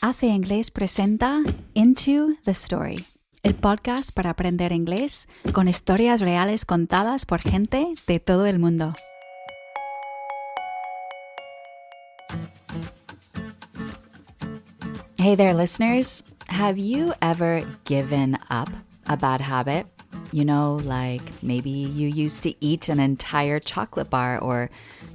Hace Inglés presenta Into the Story, el podcast para aprender inglés con historias reales contadas por gente de todo el mundo. Hey there, listeners. Have you ever given up a bad habit? You know, like maybe you used to eat an entire chocolate bar or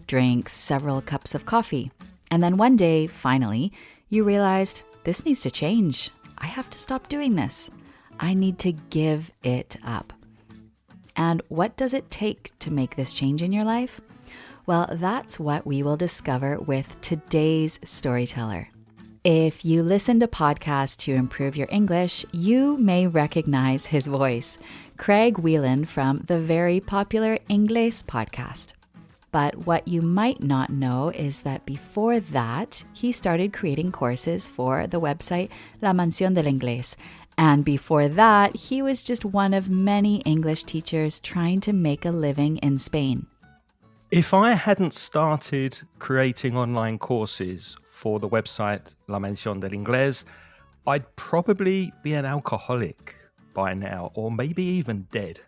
drink several cups of coffee. And then one day, finally, you realized this needs to change. I have to stop doing this. I need to give it up. And what does it take to make this change in your life? Well, that's what we will discover with today's storyteller. If you listen to podcasts to improve your English, you may recognize his voice, Craig Wealand from the very popular Inglés podcast. But what you might not know is that before that, he started creating courses for the website Mansión Del Inglés. And before that, he was just one of many English teachers trying to make a living in Spain. If I hadn't started creating online courses for the website La Mansión Del Inglés, I'd probably be an alcoholic by now, or maybe even dead.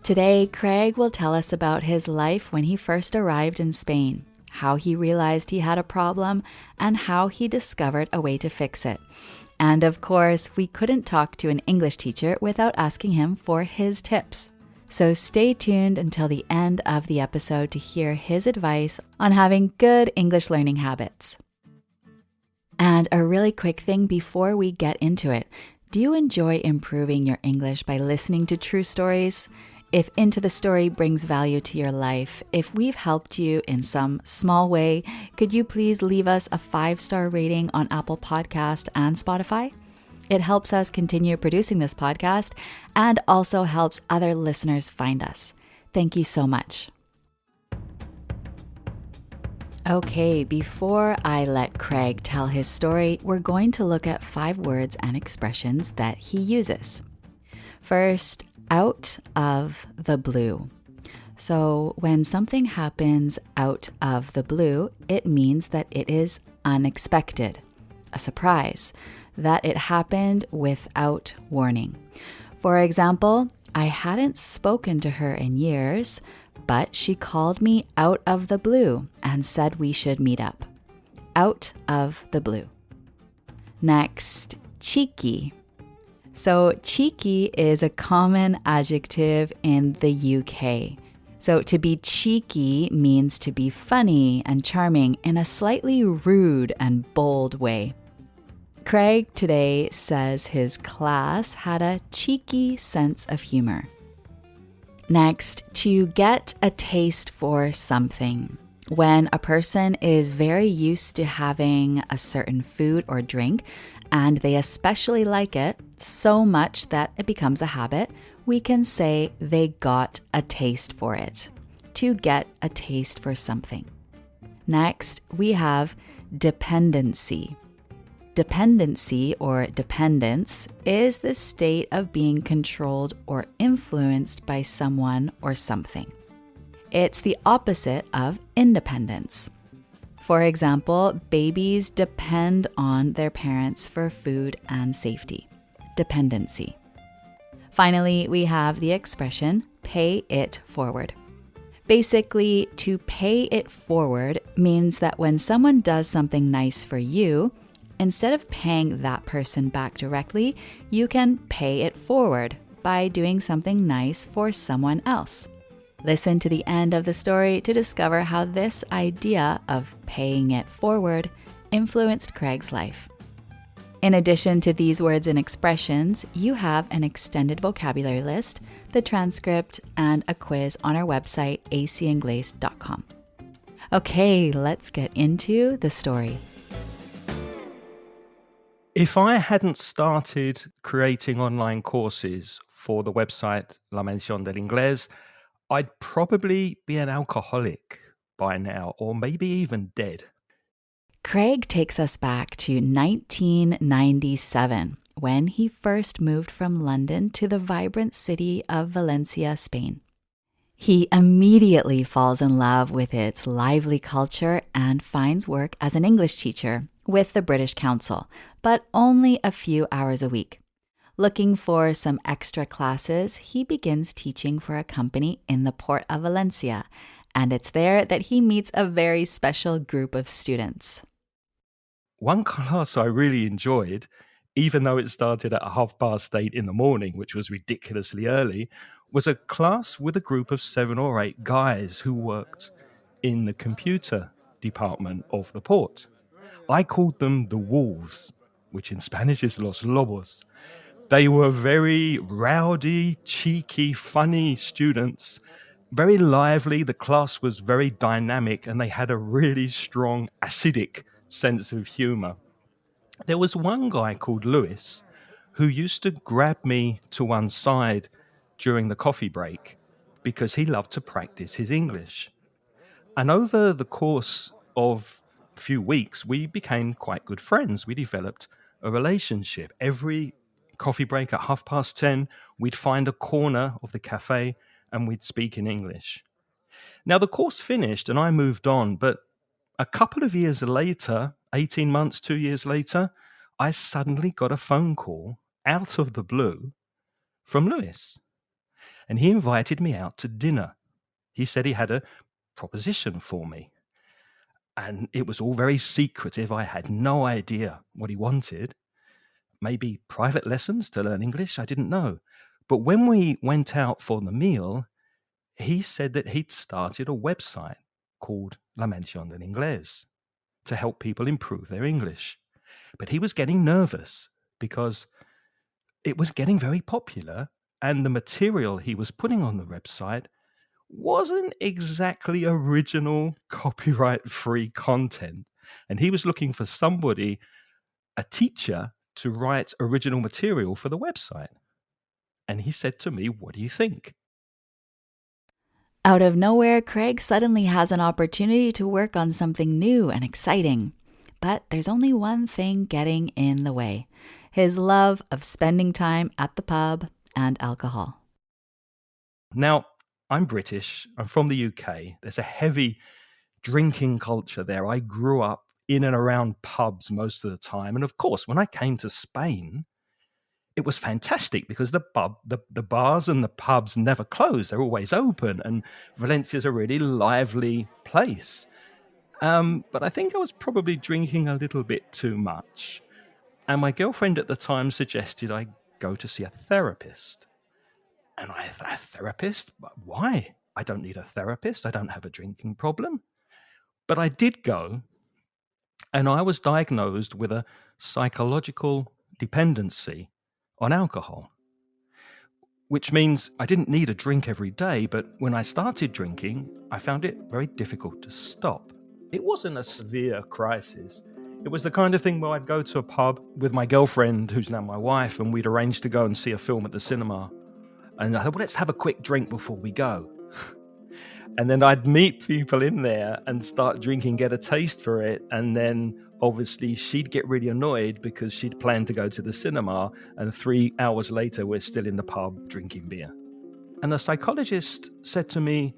Today, Craig will tell us about his life when he first arrived in Spain, how he realized he had a problem, and how he discovered a way to fix it. And of course, we couldn't talk to an English teacher without asking him for his tips. So stay tuned until the end of the episode to hear his advice on having good English learning habits. And a really quick thing before we get into it, do you enjoy improving your English by listening to true stories? If Into the Story brings value to your life, if we've helped you in some small way, could you please leave us a 5-star rating on Apple Podcast and Spotify? It helps us continue producing this podcast and also helps other listeners find us. Thank you so much. Okay, before I let Craig tell his story, we're going to look at 5 words and expressions that he uses. First, out of the blue. So when something happens out of the blue, it means that it is unexpected, a surprise, that it happened without warning. For example, I hadn't spoken to her in years, but she called me out of the blue and said we should meet up. Out of the blue. Next, cheeky. So cheeky is a common adjective in the UK. So to be cheeky means to be funny and charming in a slightly rude and bold way. Craig today says his class had a cheeky sense of humor. Next, to get a taste for something. When a person is very used to having a certain food or drink, and they especially like it so much that it becomes a habit, we can say they got a taste for it. To get a taste for something. Next, we have dependency. Dependency or dependence is the state of being controlled or influenced by someone or something. It's the opposite of independence. For example, babies depend on their parents for food and safety. Dependency. Finally, we have the expression pay it forward. Basically, to pay it forward means that when someone does something nice for you, instead of paying that person back directly, you can pay it forward by doing something nice for someone else. Listen to the end of the story to discover how this idea of paying it forward influenced Craig's life. In addition to these words and expressions, you have an extended vocabulary list, the transcript, and a quiz on our website, acingles.com. Okay, let's get into the story. If I hadn't started creating online courses for the website La Mansión Del Inglés, I'd probably be an alcoholic by now, or maybe even dead. Craig takes us back to 1997, when he first moved from London to the vibrant city of Valencia, Spain. He immediately falls in love with its lively culture and finds work as an English teacher with the British Council, but only a few hours a week. Looking for some extra classes, he begins teaching for a company in the port of Valencia, and it's there that he meets a very special group of students. One class I really enjoyed, even though it started at 8:30 in the morning, which was ridiculously early, was a class with a group of 7 or 8 guys who worked in the computer department of the port. I called them the Wolves, which in Spanish is Los Lobos. They were very rowdy, cheeky, funny students, very lively. The class was very dynamic, and they had a really strong, acidic sense of humor. There was one guy called Lewis who used to grab me to one side during the coffee break because he loved to practice his English. And over the course of a few weeks, we became quite good friends. We developed a relationship. Every coffee break at 10:30, we'd find a corner of the cafe and we'd speak in English. Now, the course finished and I moved on, but a couple of years later, 18 months, 2 years later, I suddenly got a phone call out of the blue from Lewis. And he invited me out to dinner. He said he had a proposition for me. And it was all very secretive. I had no idea what he wanted. Maybe private lessons to learn English, I didn't know. But when we went out for the meal, he said that he'd started a website called La Mansión del Inglés to help people improve their English. But he was getting nervous because it was getting very popular and the material he was putting on the website wasn't exactly original copyright-free content. And he was looking for somebody, a teacher, to write original material for the website. And he said to me, "What do you think?" Out of nowhere, Craig suddenly has an opportunity to work on something new and exciting. But there's only one thing getting in the way: his love of spending time at the pub and alcohol. Now, I'm British. I'm from the UK. There's a heavy drinking culture there. I grew up in and around pubs most of the time. And of course, when I came to Spain, it was fantastic because the bars and the pubs never close. They're always open. And Valencia's a really lively place. But I think I was probably drinking a little bit too much. And my girlfriend at the time suggested I go to see a therapist. And I thought, a therapist? Why? I don't need a therapist. I don't have a drinking problem. But I did go, and I was diagnosed with a psychological dependency on alcohol, which means I didn't need a drink every day. But when I started drinking, I found it very difficult to stop. It wasn't a severe crisis. It was the kind of thing where I'd go to a pub with my girlfriend, who's now my wife, and we'd arrange to go and see a film at the cinema. And I thought, well, let's have a quick drink before we go. And then I'd meet people in there and start drinking, get a taste for it. And then obviously she'd get really annoyed because she'd planned to go to the cinema. And 3 hours later, we're still in the pub drinking beer. And the psychologist said to me,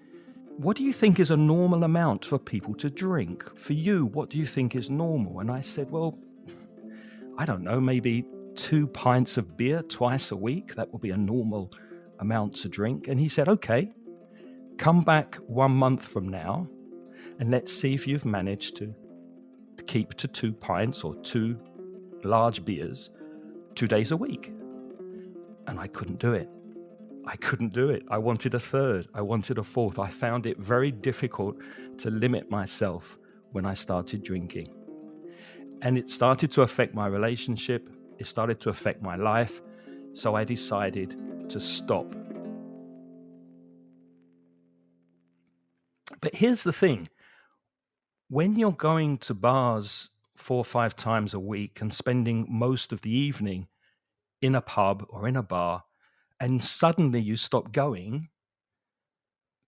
"What do you think is a normal amount for people to drink? For you, what do you think is normal?" And I said, "Well, I don't know, maybe 2 pints of beer twice a week. That would be a normal amount to drink." And he said, "Okay, come back 1 month from now and let's see if you've managed to keep to 2 pints or 2 large beers 2 days a week." And I couldn't do it. I wanted a third. I wanted a fourth. I found it very difficult to limit myself when I started drinking. And it started to affect my relationship. It started to affect my life. So I decided to stop. But here's the thing. When you're going to bars 4 or 5 times a week and spending most of the evening in a pub or in a bar, and suddenly you stop going,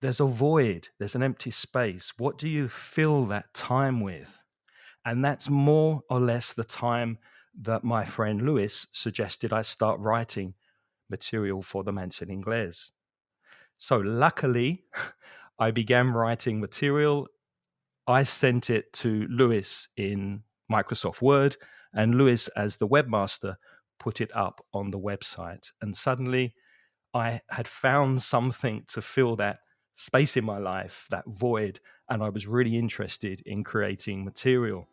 there's a void, there's an empty space. What do you fill that time with? And that's more or less the time that my friend Lewis suggested I start writing material for the Mansión Inglés. So luckily, I began writing material. I sent it to Lewis in Microsoft Word, and Lewis, as the webmaster, put it up on the website. And suddenly I had found something to fill that space in my life, that void, and I was really interested in creating material.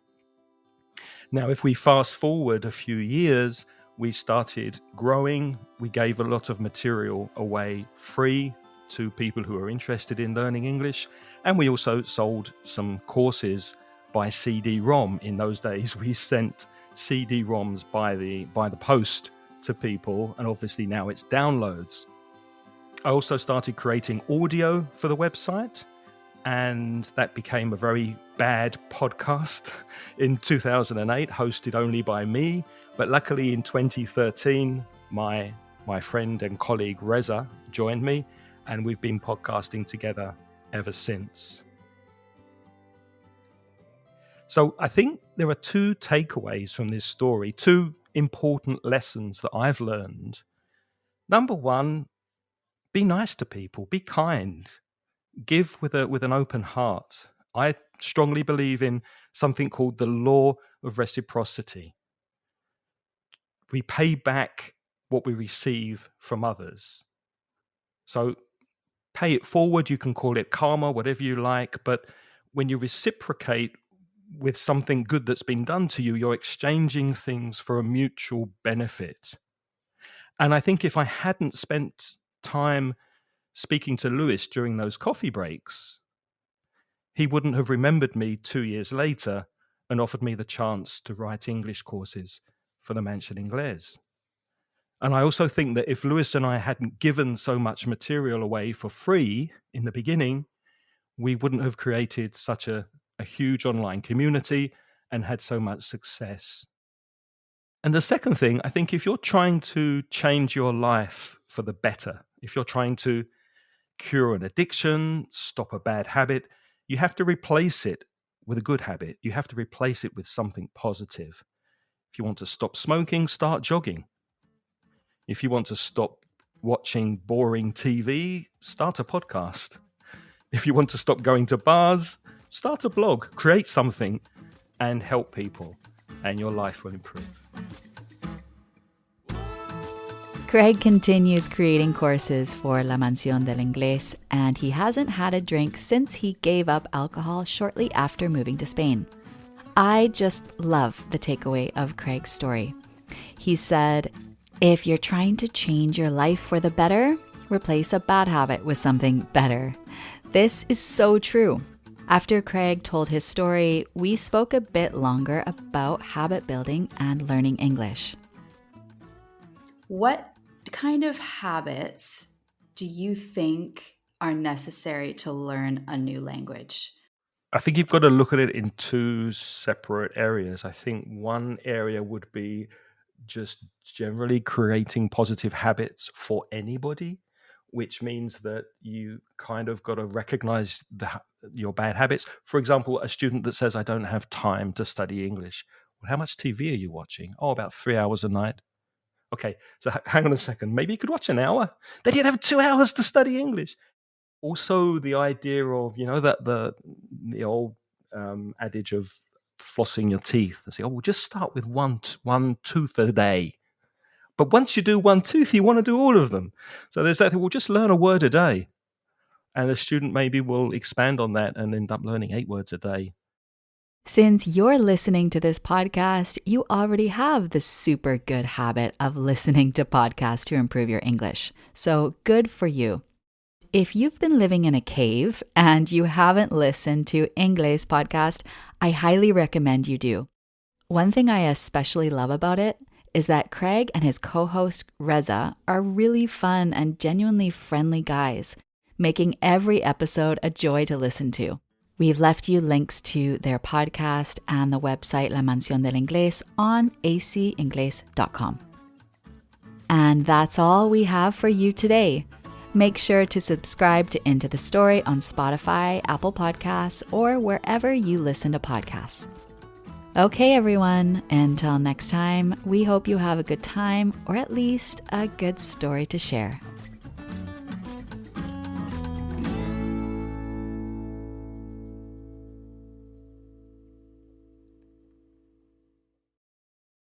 Now, if we fast forward a few years, we started growing. We gave a lot of material away free to people who are interested in learning English. And we also sold some courses by CD-ROM. In those days, we sent CD-ROMs by the post to people, and obviously now it's downloads. I also started creating audio for the website, and that became a very bad podcast in 2008, hosted only by me. But luckily in 2013, my friend and colleague Reza joined me, and we've been podcasting together ever since. So I think there are two takeaways from this story, two important lessons that I've learned. Number one, be nice to people, be kind. Give with an open heart. I strongly believe in something called the law of reciprocity. We pay back what we receive from others. So pay it forward. You can call it karma, whatever you like. But when you reciprocate with something good that's been done to you, you're exchanging things for a mutual benefit. And I think if I hadn't spent time speaking to Lewis during those coffee breaks, he wouldn't have remembered me 2 years later and offered me the chance to write English courses for the Mansión Del Inglés. And I also think that if Lewis and I hadn't given so much material away for free in the beginning, we wouldn't have created such a huge online community and had so much success. And the second thing, I think if you're trying to change your life for the better, if you're trying to cure an addiction, stop a bad habit, you have to replace it with a good habit. You have to replace it with something positive. If you want to stop smoking, start jogging. If you want to stop watching boring TV, start a podcast. If you want to stop going to bars, start a blog, create something and help people, and your life will improve. Craig continues creating courses for La Mansión del Inglés, and he hasn't had a drink since he gave up alcohol shortly after moving to Spain. I just love the takeaway of Craig's story. He said, if you're trying to change your life for the better, replace a bad habit with something better. This is so true. After Craig told his story, we spoke a bit longer about habit building and learning English. What kind of habits do you think are necessary to learn a new language? I think you've got to look at it in two separate areas. I think one area would be just generally creating positive habits for anybody, which means that you kind of got to recognize your bad habits. For example, a student that says, I don't have time to study English. Well, how much TV are you watching? Oh, about 3 hours a night. Okay, so hang on a second. Maybe you could watch an hour. Then you'd have 2 hours to study English. Also, the idea of, that the old adage of flossing your teeth. They say, we'll just start with one tooth a day. But once you do one tooth, you want to do all of them. So there's that thing, we'll just learn a word a day. And the student maybe will expand on that and end up learning 8 words a day. Since you're listening to this podcast, you already have the super good habit of listening to podcasts to improve your English. So good for you. If you've been living in a cave and you haven't listened to Inglés podcast, I highly recommend you do. One thing I especially love about it is that Craig and his co-host Reza are really fun and genuinely friendly guys, making every episode a joy to listen to. We've left you links to their podcast and the website La Mansión Del Inglés on acingles.com. And that's all we have for you today. Make sure to subscribe to Into the Story on Spotify, Apple Podcasts, or wherever you listen to podcasts. Okay, everyone, until next time, we hope you have a good time or at least a good story to share.